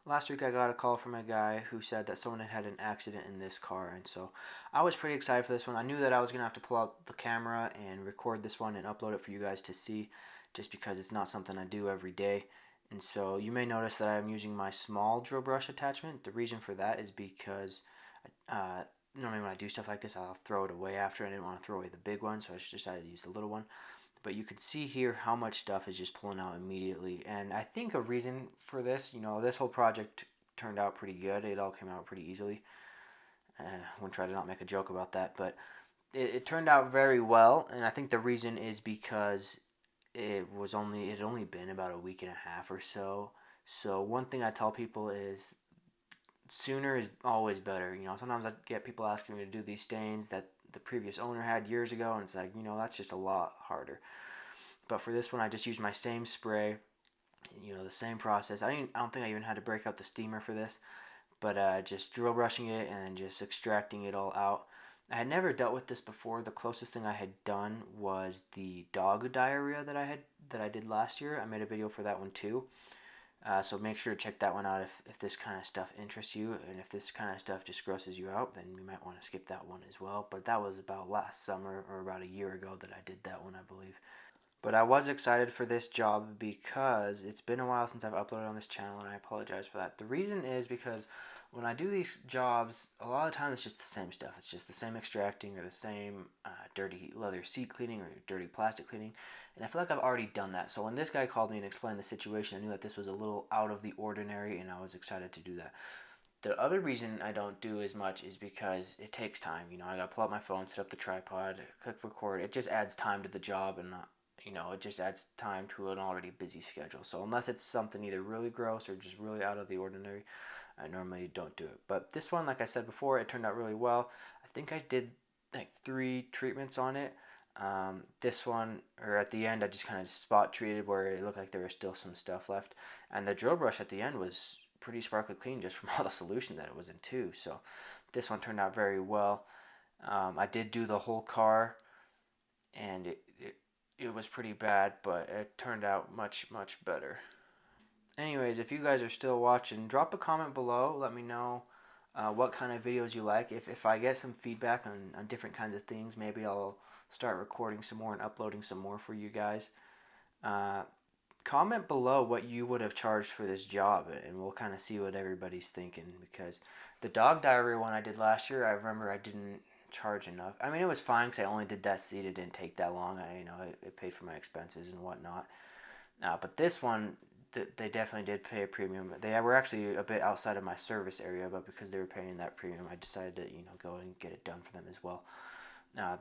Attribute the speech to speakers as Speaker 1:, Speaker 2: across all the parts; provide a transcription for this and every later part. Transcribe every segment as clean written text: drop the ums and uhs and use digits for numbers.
Speaker 1: Last week I got a call from a guy who said that someone had had an accident in this car, and so I was pretty excited for this one. I knew that I was going to have to pull out the camera and record this one and upload it for you guys to see, just because it's not something I do every day. And so you may notice that I'm using my small drill brush attachment. The reason for that is because normally when I do stuff like this, I'll throw it away after. I didn't want to throw away the big one, so I just decided to use the little one. But you can see here how much stuff is just pulling out immediately. And I think a reason for this, this whole project turned out pretty good. It all came out pretty easily. I won't try to not make a joke about that, but it turned out very well. And I think the reason is because it had only been about a week and a half or so. So one thing I tell people is sooner is always better. Sometimes I get people asking me to do these stains that the previous owner had years ago, and it's like, that's just a lot harder. But for this one, I just used my same spray, the same process. I don't think I even had to break out the steamer for this, but just drill brushing it and just extracting it all out. I had never dealt with this before. The closest thing I had done was the dog diarrhea that I did last year. I made a video for that one too. So make sure to check that one out if this kind of stuff interests you, and if this kind of stuff just grosses you out, then you might want to skip that one as well. But that was about last summer, or about a year ago, that I did that one, I believe. But I was excited for this job because it's been a while since I've uploaded on this channel, and I apologize for that. The reason is because when I do these jobs, a lot of times it's just the same stuff. It's just the same extracting, or the same dirty leather seat cleaning, or dirty plastic cleaning. And I feel like I've already done that. So when this guy called me and explained the situation, I knew that this was a little out of the ordinary, and I was excited to do that. The other reason I don't do as much is because it takes time. I gotta pull out my phone, set up the tripod, click record. It just adds time to the job, and it just adds time to an already busy schedule. So unless it's something either really gross or just really out of the ordinary, I normally don't do it. But this one, like I said before, it turned out really well. I think I did like 3 treatments on it. This one, or at the end, I just kind of spot treated where it looked like there was still some stuff left. And the drill brush at the end was pretty sparkly clean just from all the solution that it was in too. So this one turned out very well. I did do the whole car, and it was pretty bad, but it turned out much, much better. Anyways, if you guys are still watching, drop a comment below. Let me know what kind of videos you like. If I get some feedback on different kinds of things, maybe I'll start recording some more and uploading some more for you guys. Uh, Comment below what you would have charged for this job, and we'll kind of see what everybody's thinking, because the dog diarrhea one I did last year, I remember I didn't charge enough. I mean, it was fine because I only did that seat. It didn't take that long. It paid for my expenses and whatnot. But this one, they definitely did pay a premium. They were actually a bit outside of my service area, but because they were paying that premium, I decided to go and get it done for them as well.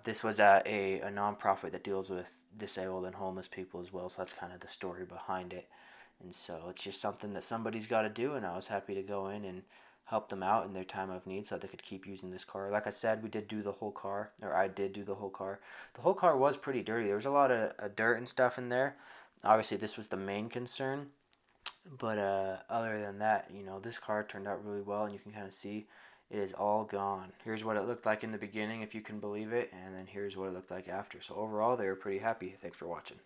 Speaker 1: This was at a nonprofit that deals with disabled and homeless people as well, so that's kind of the story behind it. And so it's just something that somebody's got to do, and I was happy to go in and help them out in their time of need so that they could keep using this car. Like I said, we did do the whole car, or I did do the whole car. The whole car was pretty dirty. There was a lot of dirt and stuff in there. Obviously, this was the main concern. But other than that, this car turned out really well, and you can kind of see it is all gone. Here's what it looked like in the beginning, if you can believe it, and then here's what it looked like after. So overall, they were pretty happy. Thanks for watching.